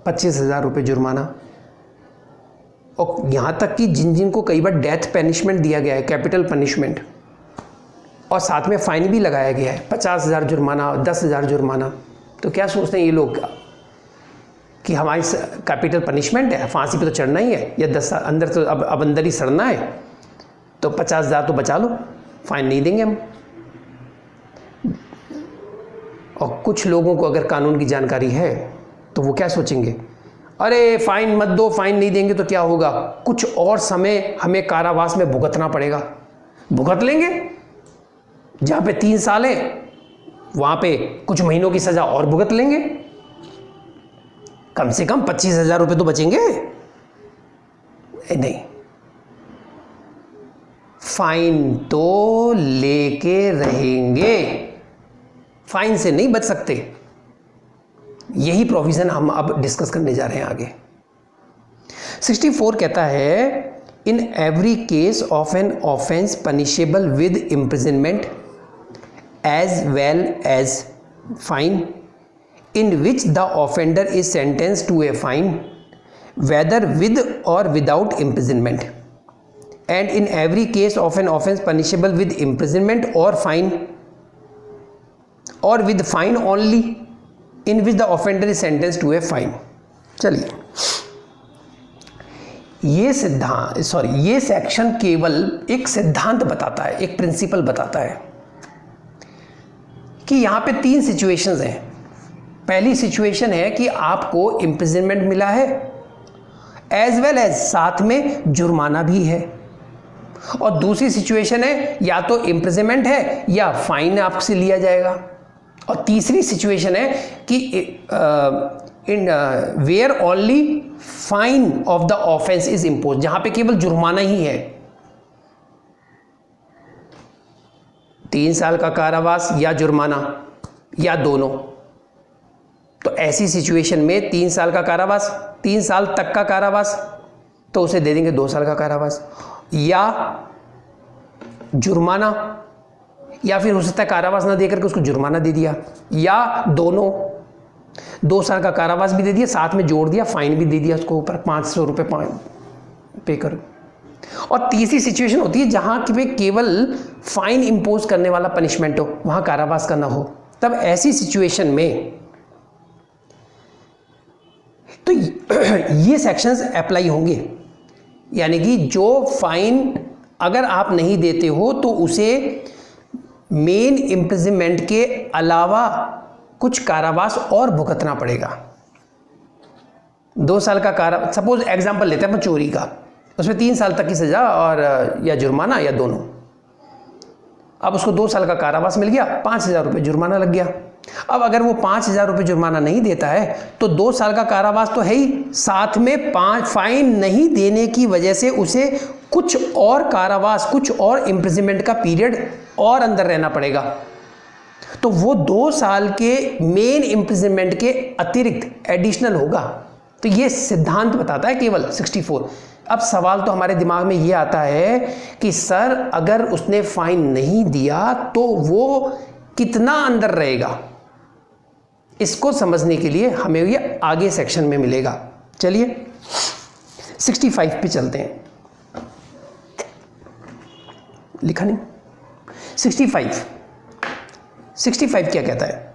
25,000 रुपये जुर्माना, और यहाँ तक कि जिन को कई बार डेथ पनिशमेंट दिया गया है, कैपिटल पनिशमेंट, और साथ में फ़ाइन भी लगाया गया है, 50,000 जुर्माना, 10,000 जुर्माना। तो क्या सोचते हैं ये लोग कि हमारी कैपिटल पनिशमेंट है, फांसी पे तो चढ़ना ही है, या 10 साल अंदर तो अब अंदर ही सड़ना है, तो 50,000 तो बचा लो, फाइन नहीं देंगे हम। और कुछ लोगों को अगर कानून की जानकारी है तो वो क्या सोचेंगे, अरे फाइन मत दो, फाइन नहीं देंगे तो क्या होगा, कुछ और समय हमें कारावास में भुगतना पड़ेगा, भुगत लेंगे। जहाँ पे 3 साल है वहाँ पे कुछ महीनों की सज़ा और भुगत लेंगे, कम से कम 25,000 रुपये तो बचेंगे। नहीं, फाइन तो लेके रहेंगे, फाइन से नहीं बच सकते। यही प्रोविज़न हम अब डिस्कस करने जा रहे हैं आगे। 64 कहता है, in every case of an offence punishable with imprisonment as well as fine in which the offender is sentenced to a fine whether with or without imprisonment, and in every case of an offence punishable with imprisonment or fine or with fine only in which the offender is sentenced to a fine। चलिए, ये section केवल एक सिद्धांत बताता है, एक principal बताता है कि यहाँ पे 3 सिचुएशंस हैं। पहली सिचुएशन है कि आपको इम्प्रिजनमेंट मिला है एज वेल एज साथ में जुर्माना भी है, और दूसरी सिचुएशन है या तो इम्प्रिजनमेंट है या फाइन आपसे लिया जाएगा, और तीसरी सिचुएशन है कि in where only fine of the offence is impose, जहां पे केवल जुर्माना ही है। 3 साल का कारावास या जुर्माना या दोनों। तो ऐसी सिचुएशन में 3 साल का कारावास, 3 साल तक का कारावास, तो उसे दे देंगे 2 साल का कारावास, या जुर्माना, या फिर हो सकता है कारावास ना देकर के उसको जुर्माना दे दिया, या दोनों, 2 साल का कारावास भी दे दिया, साथ में जोड़ दिया, फाइन भी दे दिया उसको ऊपर 500 रुपये पे करो। और तीसरी सिचुएशन होती है जहां पे केवल फाइन इंपोज करने वाला पनिशमेंट हो, वहां कारावास का ना हो। तब ऐसी सिचुएशन में तो ये सेक्शंस अप्लाई होंगे, यानी कि जो फाइन अगर आप नहीं देते हो तो उसे मेन इम्प्रिजनमेंट के अलावा कुछ कारावास और भुगतना पड़ेगा। 2 साल का कारा, सपोज एग्जांपल लेते हैं अपन चोरी का, उसमें 3 साल तक की सज़ा और या जुर्माना या दोनों। अब उसको 2 साल का कारावास मिल गया, 5,000 रुपये जुर्माना लग गया। अब अगर वो 5,000 रुपये जुर्माना नहीं देता है तो 2 साल का कारावास तो है ही, साथ में 5 फाइन नहीं देने की वजह से उसे कुछ और कारावास, कुछ और इम्प्रिजनमेंट का पीरियड और अंदर रहना पड़ेगा। तो वो 2 साल के मेन इम्प्रिजनमेंट के अतिरिक्त एडिशनल होगा। तो ये सिद्धांत बताता है केवल 64 अब सवाल तो हमारे दिमाग में ये आता है कि सर अगर उसने फाइन नहीं दिया तो वो कितना अंदर रहेगा। इसको समझने के लिए हमें ये आगे सेक्शन में मिलेगा। चलिए 65 पे चलते हैं। लिखा नहीं? 65 क्या कहता है?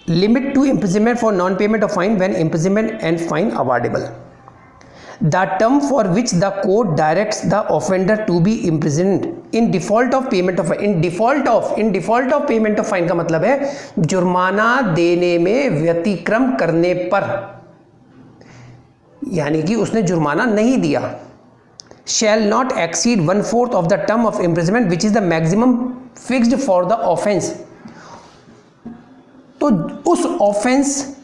Limit to imprisonment for non payment of fine when imprisonment and fine awardable. The term for which the court directs the offender to be imprisoned in default of payment of fine. in default of payment of fine का मतलब है जुर्माना देने में व्यतिक्रम करने पर, यानी कि उसने जुर्माना नहीं दिया। shall not exceed 1/4 of the term of imprisonment which is the maximum fixed for the offense। तो उस ऑफेंस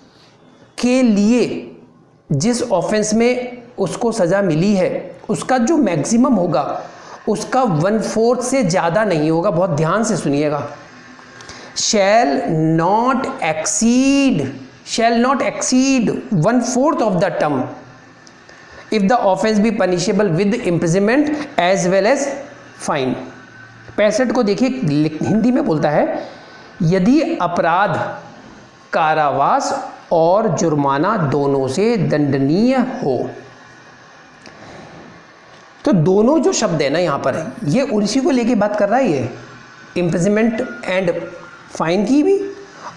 के लिए, जिस ऑफेंस में उसको सजा मिली है, उसका जो मैक्सिमम होगा उसका 1/4 से ज़्यादा नहीं होगा। बहुत ध्यान से सुनिएगा। shall not exceed 1/4 of the term if the offense be punishable with imprisonment as well as fine। 65 को देखिए, हिंदी में बोलता है यदि अपराध कारावास और जुर्माना दोनों से दंडनीय हो। तो दोनों जो शब्द है ना यहाँ पर, ये उसी को लेके बात कर रहा है, ये इम्प्रिजनमेंट एंड फाइन की भी,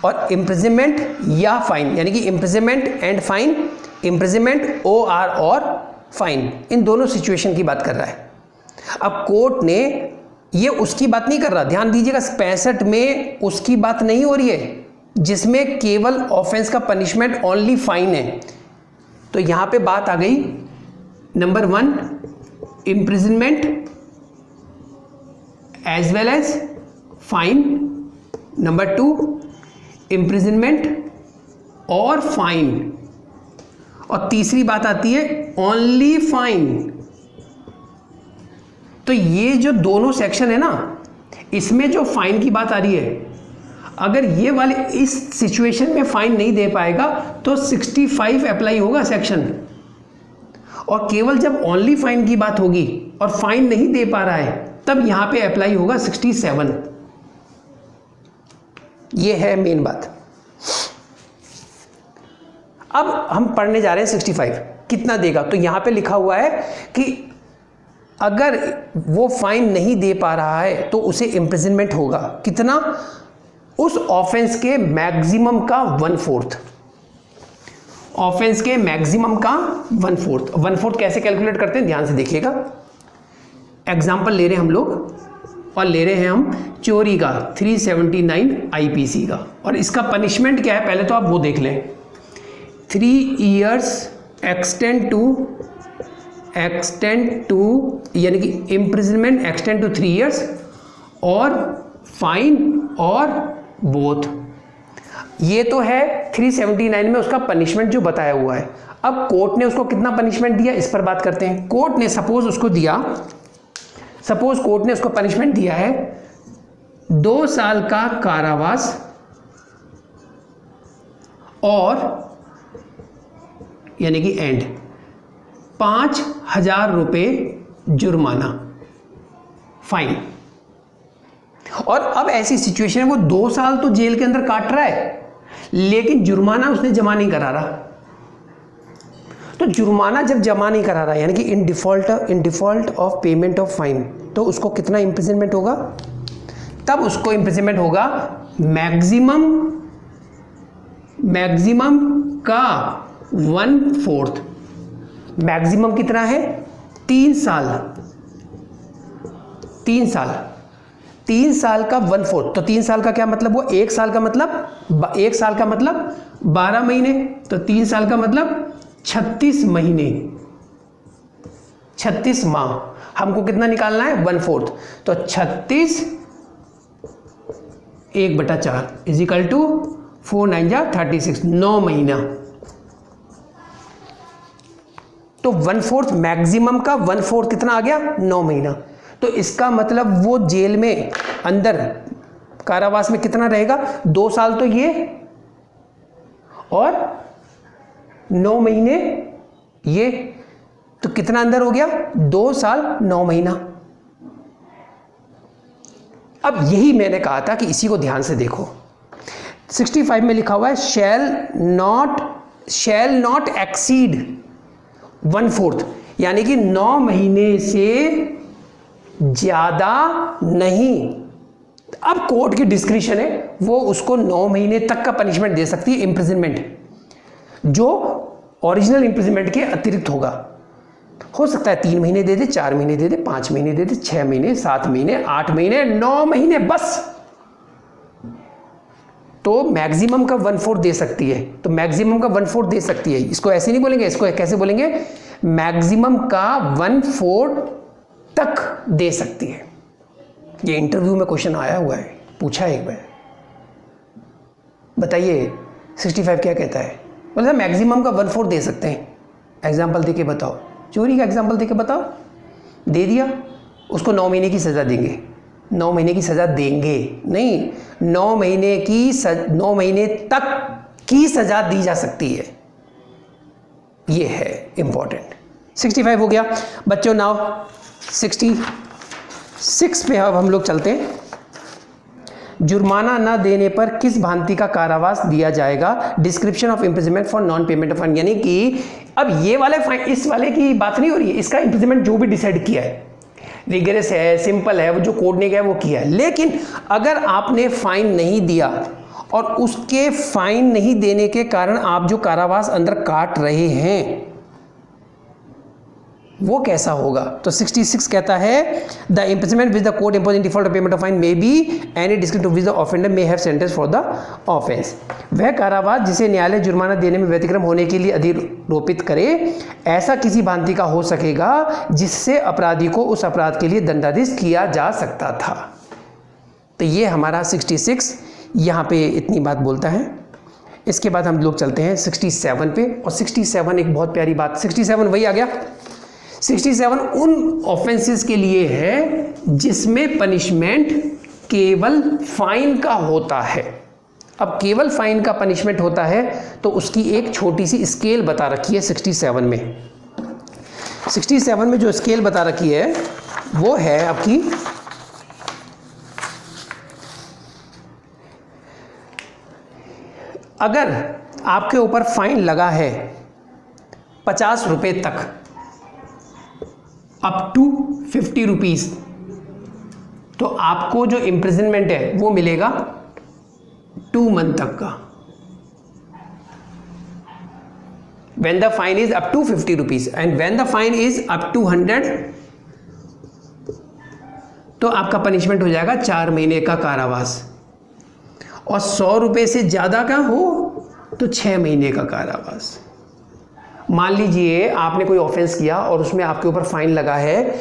और इम्प्रिजनमेंट या फाइन, यानी कि imprisonment and fine, imprisonment OR और फाइन, इन दोनों सिचुएशन की बात कर रहा है। अब कोर्ट ने ये उसकी बात नहीं कर रहा, ध्यान दीजिएगा, 65 में उसकी बात नहीं हो रही है जिसमें केवल ऑफेंस का पनिशमेंट ओनली फाइन है। तो यहाँ पे बात आ गई, number 1 imprisonment as well as fine, number 2 imprisonment और फाइन, और तीसरी बात आती है ओनली फाइन। तो ये जो दोनों सेक्शन है ना, इसमें जो फाइन की बात आ रही है, अगर ये वाले इस सिचुएशन में फाइन नहीं दे पाएगा तो 65 अप्लाई होगा सेक्शन, और केवल जब ओनली फाइन की बात होगी और फाइन नहीं दे पा रहा है तब यहां पे अप्लाई होगा 67। ये है मेन बात। अब हम पढ़ने जा रहे हैं 65 कितना देगा। तो यहां पे लिखा हुआ है कि अगर वो फाइन नहीं दे पा रहा है तो उसे इम्प्रिजनमेंट होगा, कितना? उस ऑफेंस के मैक्सिमम का 1/4, ऑफेंस के मैक्सिमम का 1/4। 1/4 कैसे कैलकुलेट करते हैं, ध्यान से देखिएगा। एग्जाम्पल ले रहे हैं हम लोग, और ले रहे हैं हम चोरी का 379 IPC का, और इसका पनिशमेंट क्या है पहले तो आप वो देख लें। 3 years एक्सटेंड टू यानी कि इम्प्रिजनमेंट एक्सटेंड टू 3 years, और फाइन और बोथ। ये तो है 379 में उसका पनिशमेंट जो बताया हुआ है। अब कोर्ट ने उसको कितना पनिशमेंट दिया, इस पर बात करते हैं। कोर्ट ने सपोज कोर्ट ने उसको पनिशमेंट दिया है 2 साल का कारावास और यानी कि एंड 5,000 रुपये जुर्माना, फाइन। और अब ऐसी सिचुएशन है वो 2 साल तो जेल के अंदर काट रहा है, लेकिन जुर्माना उसने जमा नहीं करा रहा। तो जुर्माना जब जमा नहीं करा रहा यानी कि इन default of payment of fine, तो उसको कितना इम्प्रिजनमेंट होगा? तब उसको इम्प्रिजनमेंट होगा मैक्सिमम का 1/4। मैक्सिमम कितना है? 3 साल। 3 साल का 1/4, तो 3 साल का क्या मतलब? वो 1 साल का मतलब 12 महीने, तो 3 साल का मतलब 36 महीने, 36 माह। हमको कितना निकालना है? 1/4। तो 36 1/4 इजिकल टू 4 9 जा 36, 9 महीना। तो 1/4 मैक्सिमम का 1/4 कितना आ गया? 9 महीना। तो इसका मतलब वो जेल में अंदर कारावास में कितना रहेगा? 2 साल तो ये और 9 महीने ये, तो कितना अंदर हो गया? 2 साल 9 महीना। अब यही मैंने कहा था कि इसी को ध्यान से देखो। 65 में लिखा हुआ है शैल नॉट एक्सीड 1/4, यानी कि 9 महीने से ज्यादा नहीं। अब कोर्ट की डिस्क्रिशन है, वो उसको 9 महीने तक का पनिशमेंट दे सकती है, इम्प्रिजनमेंट, जो ओरिजिनल इम्प्रिजनमेंट के अतिरिक्त होगा। हो सकता है 3 महीने दे दे, 4 महीने दे दे, 5 महीने दे दे, 6 महीने, 7 महीने, 8 महीने, 9 महीने बस। तो मैक्सिमम का 1/4 दे सकती है, तो मैक्सिमम का 1/4 दे सकती है। इसको ऐसे नहीं बोलेंगे, इसको कैसे बोलेंगे? मैक्सिमम का 1/4 तक दे सकती है। ये इंटरव्यू में क्वेश्चन आया हुआ है, पूछा एक बार। बताइए 65 क्या कहता है? बोला मैक्सिमम का 1/4 दे सकते हैं। एग्जाम्पल देके बताओ, चोरी का एग्जाम्पल देके बताओ। दे दिया, उसको 9 महीने की सज़ा देंगे। 9 महीने की सज़ा देंगे नहीं, 9 महीने तक की सज़ा दी जा सकती है। ये है इंपॉर्टेंट। 65 हो गया बच्चों। नाउ 66 पे अब हम लोग चलते हैं। जुर्माना न देने पर किस भांति का कारावास दिया जाएगा? Description of imprisonment for non payment of fine. यानी कि अब ये वाले फाइन, इस वाले की बात नहीं हो रही है, इसका इम्प्रिजनमेंट जो भी डिसाइड किया है, रिगरस है, सिंपल है, वो जो कोर्ट ने किया वो किया है। लेकिन अगर आपने फाइन नहीं दिया और उसके फाइन नहीं देने के कारण आप जो कारावास अंदर काट रहे हैं, वो कैसा होगा? तो 66 कहता है the imprisonment which the court impose in default of payment of fine may be any description which the offender may have sentence for the offence. वह कारावास जिसे न्यायालय जुर्माना देने में व्यतिक्रम होने के लिए अधिरोपित करे, ऐसा किसी भांति का हो सकेगा जिससे अपराधी को उस अपराध के लिए दंडाधीश किया जा सकता था। तो ये हमारा 66 यहाँ पे इतनी बात बोलता है। इसके बाद हम लोग चलते हैं 67 पे, और 67 एक बहुत प्यारी बात, 67 वही आ गया। 67 उन ऑफेंसेस के लिए है जिसमें पनिशमेंट केवल फाइन का होता है। अब केवल फाइन का पनिशमेंट होता है तो उसकी एक छोटी सी स्केल बता रखी है 67 में। 67 में जो स्केल बता रखी है वो है आपकी अगर आपके ऊपर फाइन लगा है 50 रुपये तक, अप टू 50 रुपीज़, तो आपको जो इम्प्रिजनमेंट है वो मिलेगा 2 मंथ तक का। when the fine is up to 50 rupees and when the fine is up to 100, तो आपका पनिशमेंट हो जाएगा 4 महीने का कारावास, और 100 रुपये से ज़्यादा का हो तो 6 महीने का कारावास। मान लीजिए आपने कोई ऑफेंस किया और उसमें आपके ऊपर फाइन लगा है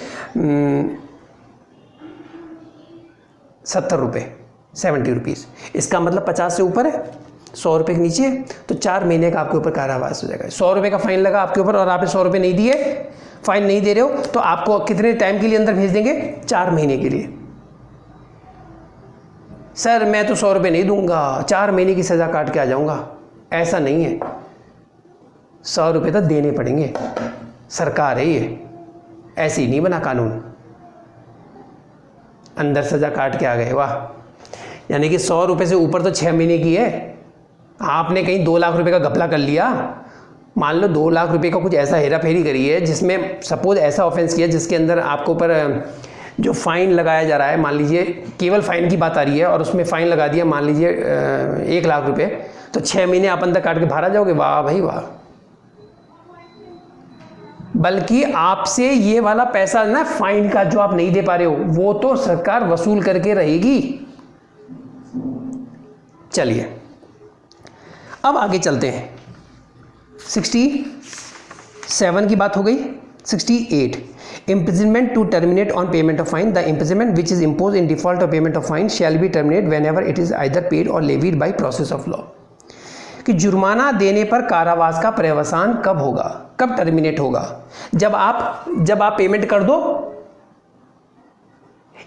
70 रुपये, 70 रुपीज़। इसका मतलब 50 से ऊपर है, 100 रुपये के नीचे है, तो 4 महीने का आपके ऊपर कारावास हो जाएगा। 100 रुपये का फाइन लगा आपके ऊपर और आपने 100 रुपये नहीं दिए, फाइन नहीं दे रहे हो, तो आपको कितने टाइम के लिए अंदर भेज देंगे? 4 महीने के लिए। सर मैं तो 100 रुपये नहीं दूंगा, 4 महीने की सज़ा काट के आ जाऊंगा। ऐसा नहीं है, 100 रुपये तो देने पड़ेंगे, सरकार है ये, ऐसे ही नहीं बना कानून। अंदर सज़ा काट के आ गए, वाह। यानी कि 100 रुपये से ऊपर तो 6 महीने की है। आपने कहीं 2 लाख रुपए का घपला कर लिया, मान लो 2 लाख रुपए का कुछ ऐसा हेरा फेरी करी है जिसमें सपोज ऐसा ऑफेंस किया जिसके अंदर आपको ऊपर जो फाइन लगाया जा रहा है, मान लीजिए केवल फाइन की बात आ रही है और उसमें फ़ाइन लगा दिया मान लीजिए 1 लाख रुपए, तो 6 महीने आप अंदर काट के बाहर आ जाओगे। वाह भाई वाह। बल्कि आपसे ये वाला पैसा ना फाइन का जो आप नहीं दे पा रहे हो वो तो सरकार वसूल करके रहेगी। चलिए अब आगे चलते हैं। 67 की बात हो गई। 68 imprisonment to terminate on payment of fine. The imprisonment which is imposed in default of payment of fine shall be terminated whenever it is either paid or levied by process of law. कि जुर्माना देने पर कारावास का पर्यवसान कब होगा, कब terminate होगा? जब आप पेमेंट कर दो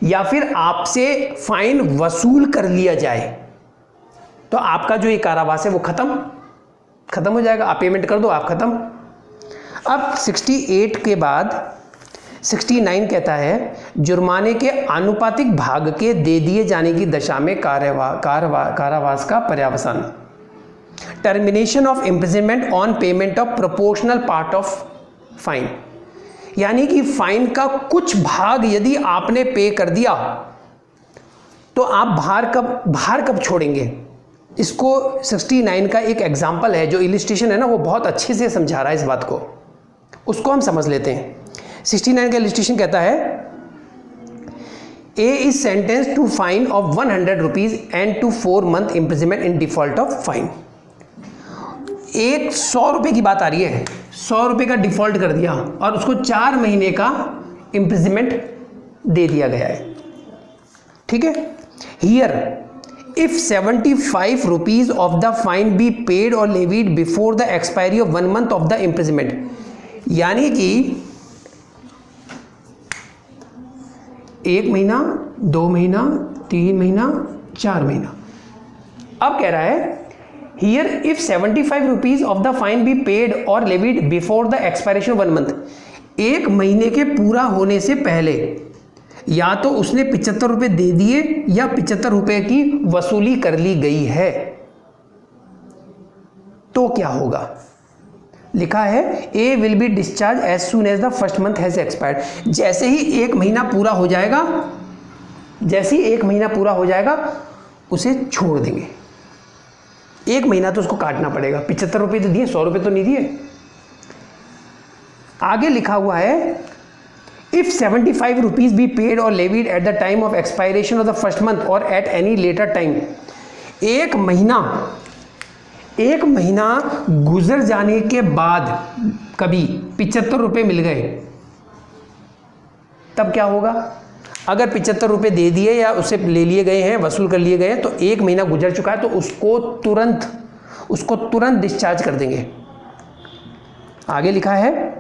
या फिर आपसे फाइन वसूल कर लिया जाए, तो आपका जो ये कारावास है वो खत्म हो जाएगा। आप पेमेंट कर दो, आप खत्म। अब 68 के बाद 69 कहता है जुर्माने के आनुपातिक भाग के दे दिए जाने की दशा में कारावास का पर्यावसान, termination of imprisonment on payment of proportional part of fine, यानी कि फाइन का कुछ भाग यदि आपने पे कर दिया तो आप बाहर कब छोड़ेंगे। इसको 69 का एक एग्जाम्पल है, जो इलिस्ट्रेशन है ना वो बहुत अच्छे से समझा रहा है इस बात को, उसको हम समझ लेते हैं। 69 का इलिस्ट्रेशन कहता है A is sentence to fine of 100 rupees and to 4 month imprisonment in default of fine. एक 100 रुपये की बात आ रही है, 100 रुपये का डिफॉल्ट कर दिया और उसको 4 महीने का इम्प्रिजनमेंट दे दिया गया है, ठीक है। Here if 75 rupees of the fine be paid और levied before the expiry of 1 month of the imprisonment, यानी कि 1 महीना, 2 महीना, 3 महीना, 4 महीना। अब कह रहा है here if 75 rupees of the fine be paid और levied before the expiration 1 month, 1 महीने के पूरा होने से पहले या तो उसने 75 रुपये दे दिए या 75 रुपये की वसूली कर ली गई है, तो क्या होगा। लिखा है A will be discharge as soon as the first month has expired. जैसे ही 1 महीना पूरा हो जाएगा, जैसे ही 1 महीना पूरा हो जाएगा उसे छोड़ देंगे। 1 महीना तो उसको काटना पड़ेगा, 75 रुपये तो दिए, 100 रुपये तो नहीं दिए। आगे लिखा हुआ है इफ 75 रुपीज बी पेड और levied at the time of expiration of the first month और एट एनी लेटर टाइम, 1 महीना गुजर जाने के बाद कभी 75 रुपये मिल गए, तब क्या होगा। अगर 75 रुपये दे दिए या उसे ले लिए गए हैं, वसूल कर लिए गए हैं, तो 1 महीना गुजर चुका है तो उसको तुरंत डिस्चार्ज कर देंगे। आगे लिखा है,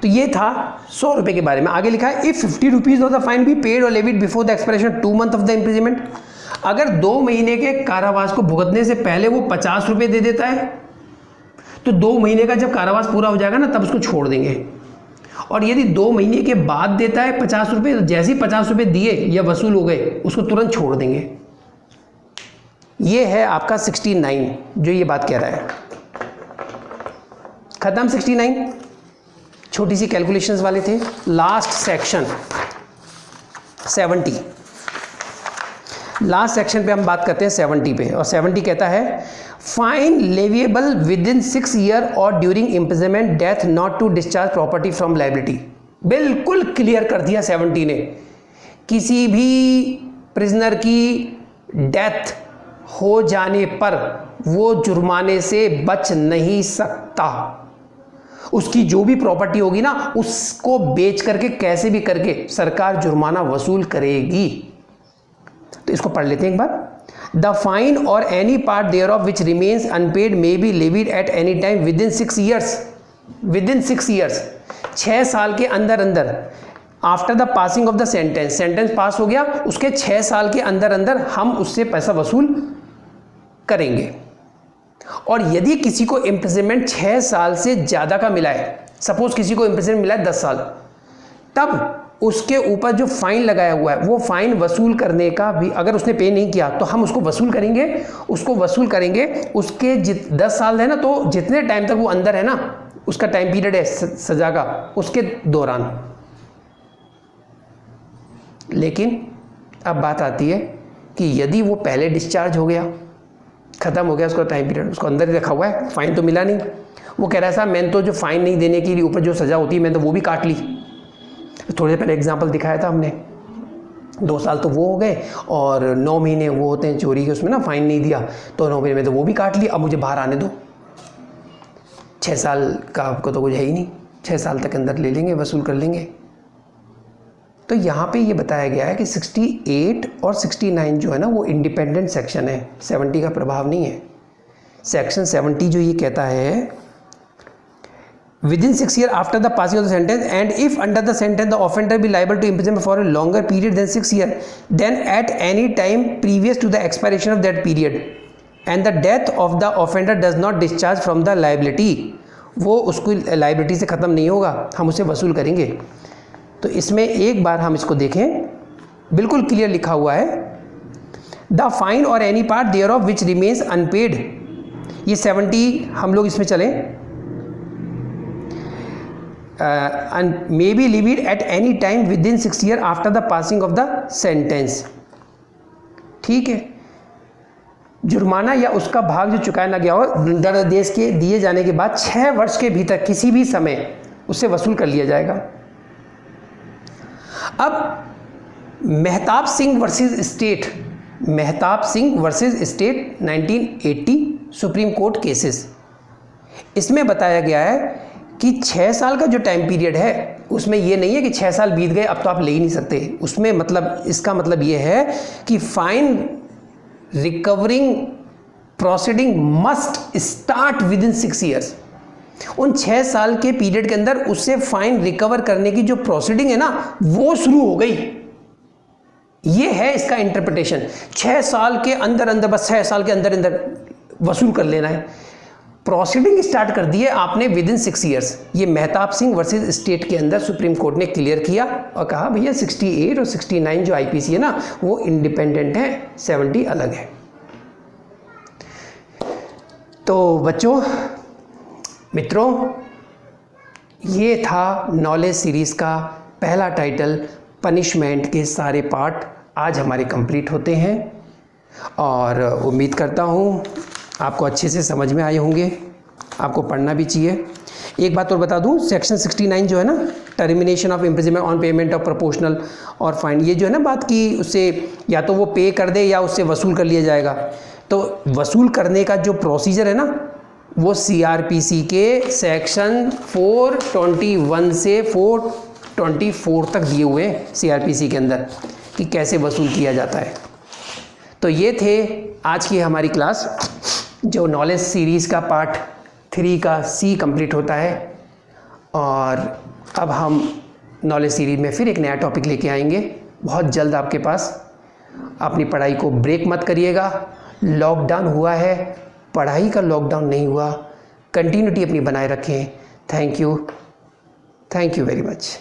तो ये था 100 रुपये के बारे में। आगे लिखा है if 50 rupees of the fine be paid और levied before the expiration 2 month of the imprisonment, अगर 2 महीने के कारावास को भुगतने से पहले वो 50 रुपये दे देता है तो 2 महीने का जब कारावास पूरा हो जाएगा ना तब उसको छोड़ देंगे। और यदि 2 महीने के बाद देता है 50 रुपये, तो जैसे ही 50 रुपये दिए या वसूल हो गए उसको तुरंत छोड़ देंगे। ये है आपका 69 जो ये बात कह रहा है। खत्म 69, छोटी सी कैलकुलेशंस वाले थे। लास्ट सेक्शन 70, लास्ट सेक्शन पे हम बात करते हैं 70 पे, और 70 कहता है fine leviable within 6 year और during imprisonment death not to discharge property from liability. बिल्कुल क्लियर कर दिया 70 ने, किसी भी प्रिजनर की डेथ हो जाने पर वो जुर्माने से बच नहीं सकता। उसकी जो भी प्रॉपर्टी होगी ना उसको बेच करके कैसे भी करके सरकार जुर्माना वसूल करेगी। तो इसको पढ़ लेते हैं एक बार। द फाइन और any part thereof which remains unpaid may be levied at any time within 6 years, within 6 years, 6 साल के अंदर अंदर, after the passing of the sentence, sentence pass हो गया उसके 6 साल के अंदर अंदर हम उससे पैसा वसूल करेंगे। और यदि किसी को इम्प्रिजनमेंट 6 साल से ज़्यादा का मिला है, सपोज किसी को इम्प्रिजनमेंट मिला है 10 साल, तब उसके ऊपर जो फाइन लगाया हुआ है वो फाइन वसूल करने का भी, अगर उसने पे नहीं किया तो हम उसको वसूल करेंगे, उसके 10 साल है ना, तो जितने टाइम तक वो अंदर है ना, उसका टाइम पीरियड है सजा का, उसके दौरान। लेकिन अब बात आती है कि यदि वो पहले डिस्चार्ज हो गया, ख़त्म हो गया उसका टाइम पीरियड, उसको अंदर ही रखा हुआ है, फ़ाइन तो मिला नहीं, वो कह रहा है साहब मैंने तो जो फ़ाइन नहीं देने के लिए ऊपर जो सज़ा होती है मैंने तो वो भी काट ली। थोड़ी देर पहले एग्जांपल दिखाया था हमने, 2 साल तो वो हो गए और 9 महीने वो होते हैं चोरी के, उसमें ना फ़ाइन नहीं दिया तो 9 महीने में तो वो भी काट ली, अब मुझे बाहर आने दो। 6 साल का आपको तो कुछ है ही नहीं, 6 साल तक अंदर ले लेंगे, वसूल कर लेंगे। तो यहाँ पे ये बताया गया है कि 68 और 69 जो है ना वो इंडिपेंडेंट सेक्शन है, 70 का प्रभाव नहीं है। सेक्शन 70 जो ये कहता है within 6 years after the passing of the sentence and if under the sentence the offender be liable to imprisonment for a longer period than 6 years then at any time previous to the expiration of that period and the death of the offender does not discharge from the liability वो उसको liability से ख़त्म नहीं होगा, हम उसे वसूल करेंगे। तो इसमें एक बार हम इसको देखें, बिल्कुल क्लियर लिखा हुआ है, द फाइन और any part thereof which remains unpaid. ये 70 हम लोग इसमें चलें, may be levied at any time within 6 year after the passing of the sentence. ठीक है, जुर्माना या उसका भाग जो चुकाया ना गया हो दंडादेश के दिए जाने के बाद 6 वर्ष के भीतर किसी भी समय उससे वसूल कर लिया जाएगा। अब Mehtab Singh versus state, Mehtab Singh versus state 1980 Supreme Court cases, इसमें बताया गया है कि 6 साल का जो टाइम पीरियड है उसमें ये नहीं है कि 6 साल बीत गए अब तो आप ले ही नहीं सकते। उसमें मतलब इसका मतलब ये है कि fine recovering proceeding must start with in 6 years. उन 6 साल के पीरियड के अंदर उससे फाइन रिकवर करने की जो प्रोसीडिंग है ना वो शुरू हो गई। ये है इसका इंटरप्रिटेशन। 6 साल के अंदर अंदर, बस 6 साल के अंदर अंदर वसूल कर लेना है। प्रोसीडिंग स्टार्ट कर दी है आपने विद इन 6 ईयर्स। ये मेहताब सिंह वर्सेस स्टेट के अंदर सुप्रीम कोर्ट ने क्लियर किया और कहा भैया 68 और 69 जो आईपीसी है ना वो इंडिपेंडेंट है, 70 अलग है। तो बच्चों, मित्रों, ये था नॉलेज सीरीज़ का पहला टाइटल, पनिशमेंट के सारे पार्ट आज हमारे कंप्लीट होते हैं और उम्मीद करता हूँ आपको अच्छे से समझ में आए होंगे। आपको पढ़ना भी चाहिए। एक बात और बता दूं, सेक्शन 69 जो है ना, termination of imprisonment on payment of proportional और फाइन, ये जो है ना बात की, उससे या तो वो पे कर दे या उससे वसूल कर लिया जाएगा। तो वसूल करने का जो प्रोसीजर है ना वो CRPC के सेक्शन 421 से 424 तक दिए हुए हैं CRPC के अंदर कि कैसे वसूल किया जाता है। तो ये थे आज की हमारी क्लास, जो नॉलेज सीरीज़ का पार्ट 3 का C कंप्लीट होता है। और अब हम नॉलेज सीरीज में फिर एक नया टॉपिक लेके आएंगे बहुत जल्द आपके पास। अपनी पढ़ाई को ब्रेक मत करिएगा। लॉकडाउन हुआ है, पढ़ाई का लॉकडाउन नहीं हुआ। कंटिन्यूटी अपनी बनाए रखें। Thank you very much.